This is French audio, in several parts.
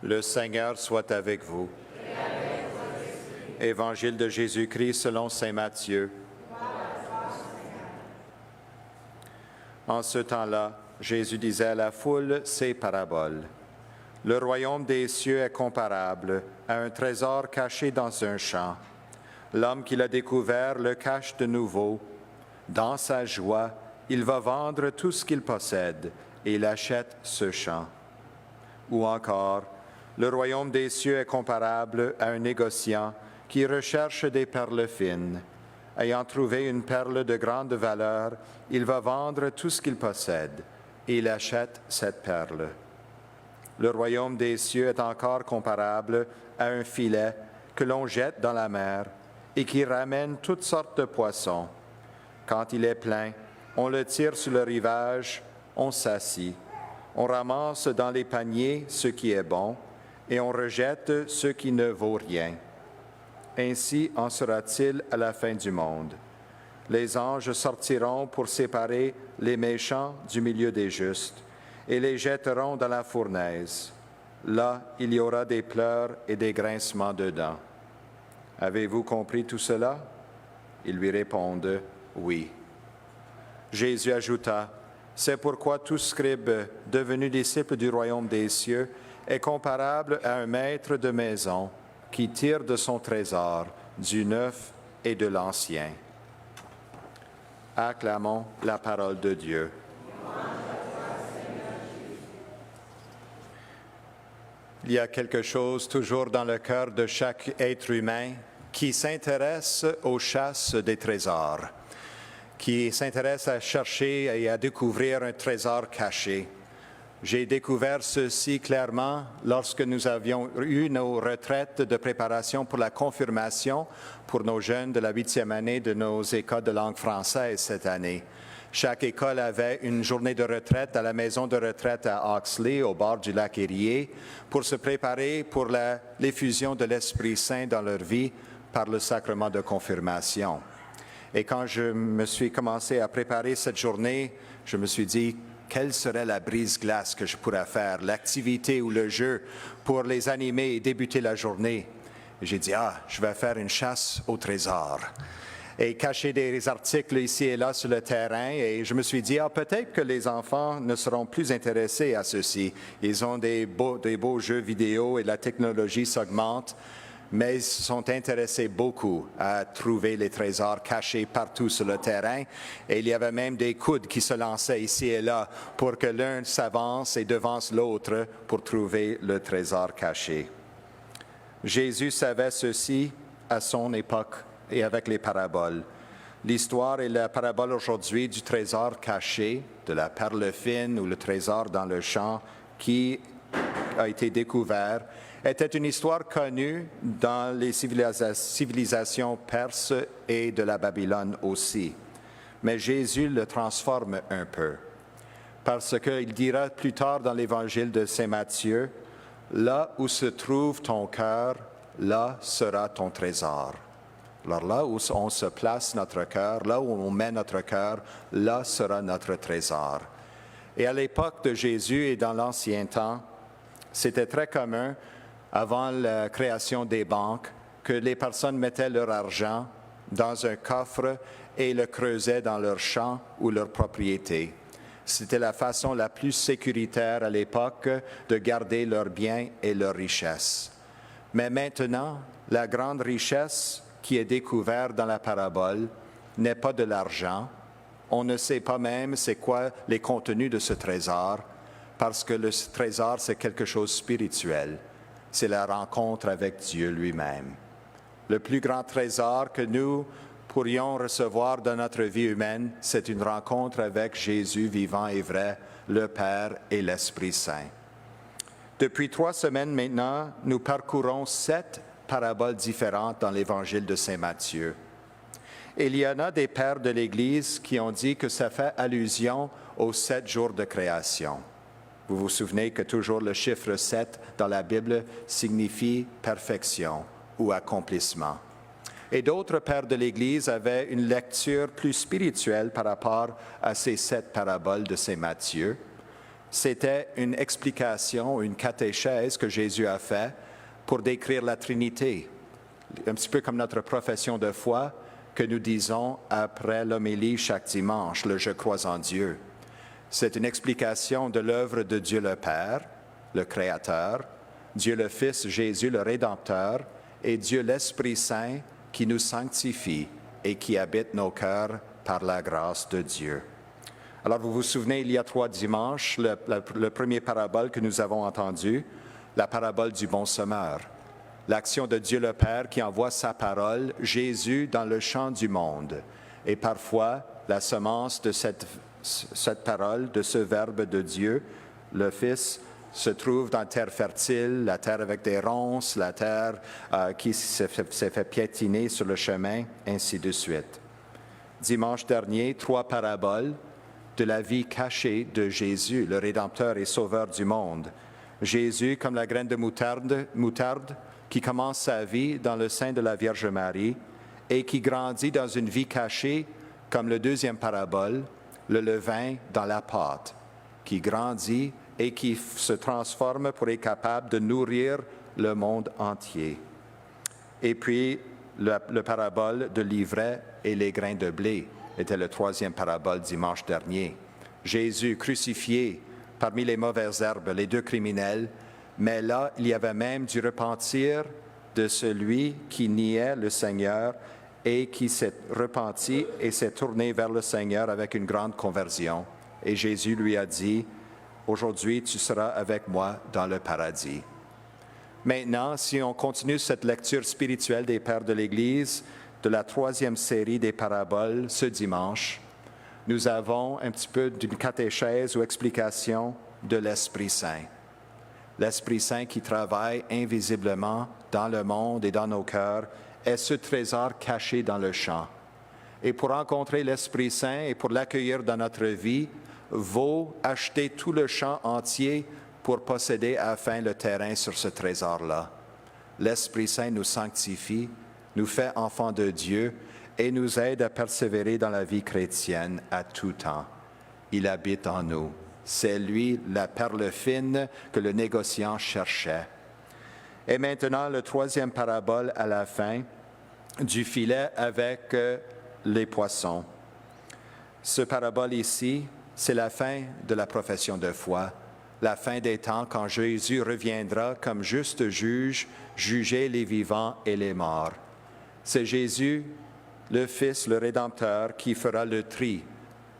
Le Seigneur soit avec vous. Évangile de Jésus-Christ selon saint Matthieu. En ce temps-là, Jésus disait à la foule ces paraboles. Le royaume des cieux est comparable à un trésor caché dans un champ. L'homme qui l'a découvert le cache de nouveau. Dans sa joie, il va vendre tout ce qu'il possède et il achète ce champ. Ou encore, le royaume des cieux est comparable à un négociant qui recherche des perles fines. Ayant trouvé une perle de grande valeur, il va vendre tout ce qu'il possède et il achète cette perle. Le royaume des cieux est encore comparable à un filet que l'on jette dans la mer et qui ramène toutes sortes de poissons. Quand il est plein, on le tire sur le rivage, on s'assit. On ramasse dans les paniers ce qui est bon et on rejette ce qui ne vaut rien. Ainsi en sera-t-il à la fin du monde. Les anges sortiront pour séparer les méchants du milieu des justes et les jetteront dans la fournaise. Là, il y aura des pleurs et des grincements de dents. Avez-vous compris tout cela? Ils lui répondent, oui. Jésus ajouta, c'est pourquoi tout scribe devenu disciple du royaume des cieux est comparable à un maître de maison qui tire de son trésor du neuf et de l'ancien. Acclamons la parole de Dieu. Il y a quelque chose toujours dans le cœur de chaque être humain qui s'intéresse aux chasses des trésors, qui s'intéresse à chercher et à découvrir un trésor caché. J'ai découvert ceci clairement lorsque nous avions eu nos retraites de préparation pour la confirmation pour nos jeunes de la 8e année de nos écoles de langue française cette année. Chaque école avait une journée de retraite à la maison de retraite à Oxley, au bord du lac Erie, pour se préparer pour l'effusion de l'Esprit Saint dans leur vie par le sacrement de confirmation. Et quand je me suis commencé à préparer cette journée, je me suis dit, quelle serait la brise-glace que je pourrais faire, l'activité ou le jeu pour les animer et débuter la journée? J'ai dit, je vais faire une chasse au trésor. Et cacher des articles ici et là sur le terrain. Et je me suis dit, peut-être que les enfants ne seront plus intéressés à ceci. Ils ont des beaux jeux vidéo et la technologie s'augmente. Mais ils se sont intéressés beaucoup à trouver les trésors cachés partout sur le terrain. Et il y avait même des coudes qui se lançaient ici et là pour que l'un s'avance et devance l'autre pour trouver le trésor caché. Jésus savait ceci à son époque et avec les paraboles. L'histoire et la parabole aujourd'hui du trésor caché, de la perle fine ou le trésor dans le champ qui a été découvert, était une histoire connue dans les civilisations perses et de la Babylone aussi. Mais Jésus le transforme un peu, parce qu'il dira plus tard dans l'évangile de saint Matthieu, « Là où se trouve ton cœur, là sera ton trésor. » Alors là où on se place notre cœur, là où on met notre cœur, là sera notre trésor. Et à l'époque de Jésus et dans l'ancien temps, c'était très commun avant la création des banques, que les personnes mettaient leur argent dans un coffre et le creusaient dans leur champ ou leur propriété. C'était la façon la plus sécuritaire à l'époque de garder leurs biens et leurs richesses. Mais maintenant, la grande richesse qui est découverte dans la parabole n'est pas de l'argent. On ne sait pas même c'est quoi les contenus de ce trésor, parce que le trésor, c'est quelque chose de spirituel. C'est la rencontre avec Dieu lui-même. Le plus grand trésor que nous pourrions recevoir dans notre vie humaine, c'est une rencontre avec Jésus vivant et vrai, le Père et l'Esprit Saint. Depuis 3 semaines maintenant, nous parcourons 7 paraboles différentes dans l'Évangile de saint Matthieu. Il y en a des pères de l'Église qui ont dit que ça fait allusion aux 7 jours de création. Vous vous souvenez que toujours le chiffre 7 dans la Bible signifie perfection ou accomplissement. Et d'autres pères de l'Église avaient une lecture plus spirituelle par rapport à ces 7 paraboles de saint Matthieu, C'était une explication, une catéchèse que Jésus a faite pour décrire la Trinité, un petit peu comme notre profession de foi que nous disons après l'homélie chaque dimanche, le « Je crois en Dieu ». C'est une explication de l'œuvre de Dieu le Père, le Créateur, Dieu le Fils, Jésus le Rédempteur, et Dieu l'Esprit Saint qui nous sanctifie et qui habite nos cœurs par la grâce de Dieu. Alors, vous vous souvenez, il y a 3 dimanches, le premier parabole que nous avons entendu, la parabole du bon semeur. L'action de Dieu le Père qui envoie sa parole, Jésus, dans le champ du monde. Et parfois, la semence de cette parole, de ce Verbe de Dieu, le Fils, se trouve dans la terre fertile, la terre avec des ronces, la terre qui s'est fait piétiner sur le chemin, ainsi de suite. Dimanche dernier, 3 paraboles de la vie cachée de Jésus, le Rédempteur et Sauveur du monde. Jésus, comme la graine de moutarde, qui commence sa vie dans le sein de la Vierge Marie et qui grandit dans une vie cachée, comme le deuxième parabole, le levain dans la pâte, qui grandit et qui se transforme pour être capable de nourrir le monde entier. Et puis, le parabole de l'ivraie et les grains de blé était le 3e parabole dimanche dernier. Jésus crucifié parmi les mauvaises herbes, les 2 criminels, mais là, il y avait même du repentir de celui qui niait le Seigneur et qui s'est repenti et s'est tourné vers le Seigneur avec une grande conversion. Et Jésus lui a dit, « Aujourd'hui, tu seras avec moi dans le paradis. » Maintenant, si on continue cette lecture spirituelle des Pères de l'Église, de la 3e série des paraboles ce dimanche, nous avons un petit peu d'une catéchèse ou explication de l'Esprit Saint. L'Esprit Saint qui travaille invisiblement dans le monde et dans nos cœurs est ce trésor caché dans le champ. Et pour rencontrer l'Esprit Saint et pour l'accueillir dans notre vie, vaut acheter tout le champ entier pour posséder enfin le terrain sur ce trésor-là. L'Esprit Saint nous sanctifie, nous fait enfants de Dieu et nous aide à persévérer dans la vie chrétienne à tout temps. Il habite en nous. C'est lui, la perle fine que le négociant cherchait. Et maintenant, le 3e parabole à la fin, du filet avec les poissons. Ce parabole ici, c'est la fin de la profession de foi, la fin des temps quand Jésus reviendra comme juste juge, juger les vivants et les morts. C'est Jésus, le Fils, le Rédempteur, qui fera le tri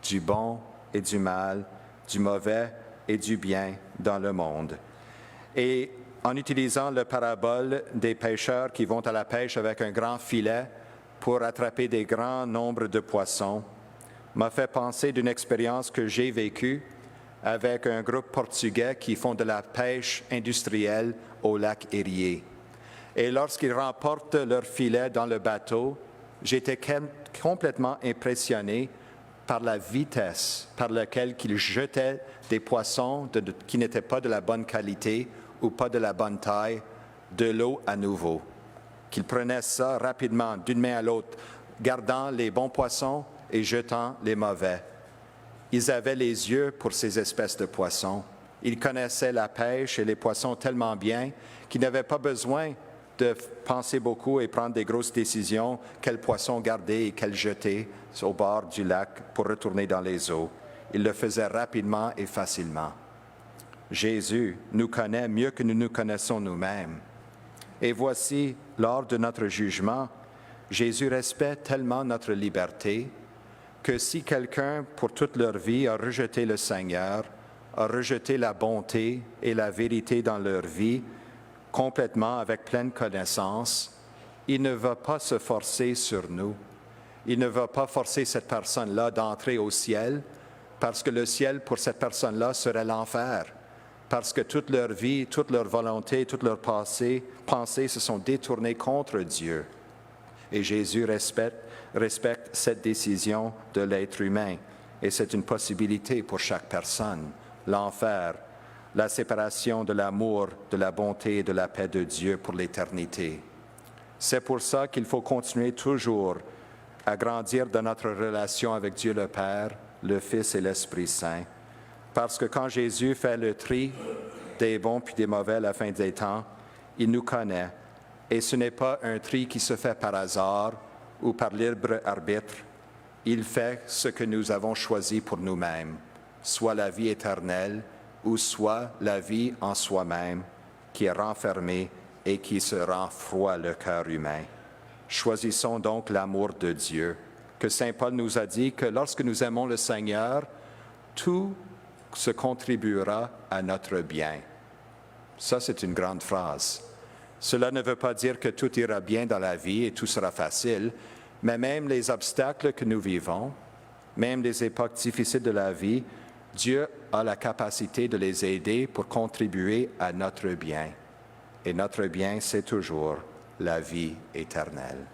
du bon et du mal, du mauvais et du bien dans le monde. Et en utilisant la parabole des pêcheurs qui vont à la pêche avec un grand filet pour attraper des grands nombres de poissons, m'a fait penser d'une expérience que j'ai vécue avec un groupe portugais qui font de la pêche industrielle au lac Erie. Et lorsqu'ils remportent leur filet dans le bateau, j'étais complètement impressionné par la vitesse par laquelle ils jetaient des poissons qui n'étaient pas de la bonne qualité ou pas de la bonne taille, de l'eau à nouveau. Qu'ils prenaient ça rapidement d'une main à l'autre, gardant les bons poissons et jetant les mauvais. Ils avaient les yeux pour ces espèces de poissons. Ils connaissaient la pêche et les poissons tellement bien qu'ils n'avaient pas besoin de penser beaucoup et prendre des grosses décisions, quels poissons garder et quels jeter au bord du lac pour retourner dans les eaux. Ils le faisaient rapidement et facilement. Jésus nous connaît mieux que nous nous connaissons nous-mêmes. Et voici, lors de notre jugement, Jésus respecte tellement notre liberté que si quelqu'un, pour toute leur vie, a rejeté le Seigneur, a rejeté la bonté et la vérité dans leur vie, complètement avec pleine connaissance, il ne va pas se forcer sur nous. Il ne va pas forcer cette personne-là d'entrer au ciel, parce que le ciel, pour cette personne-là, serait l'enfer. Parce que toute leur vie, toute leur volonté, toute leur pensée se sont détournées contre Dieu. Et Jésus respecte cette décision de l'être humain. Et c'est une possibilité pour chaque personne. L'enfer, la séparation de l'amour, de la bonté et de la paix de Dieu pour l'éternité. C'est pour ça qu'il faut continuer toujours à grandir dans notre relation avec Dieu le Père, le Fils et l'Esprit Saint, Parce que quand Jésus fait le tri des bons puis des mauvais à la fin des temps, il nous connaît. Et ce n'est pas un tri qui se fait par hasard ou par libre arbitre. Il fait ce que nous avons choisi pour nous-mêmes, soit la vie éternelle ou soit la vie en soi-même qui est renfermée et qui se rend froid le cœur humain. Choisissons donc l'amour de Dieu, que Saint Paul nous a dit que lorsque nous aimons le Seigneur, tout se contribuera à notre bien. Ça, c'est une grande phrase. Cela ne veut pas dire que tout ira bien dans la vie et tout sera facile, mais même les obstacles que nous vivons, même les époques difficiles de la vie, Dieu a la capacité de les aider pour contribuer à notre bien. Et notre bien, c'est toujours la vie éternelle.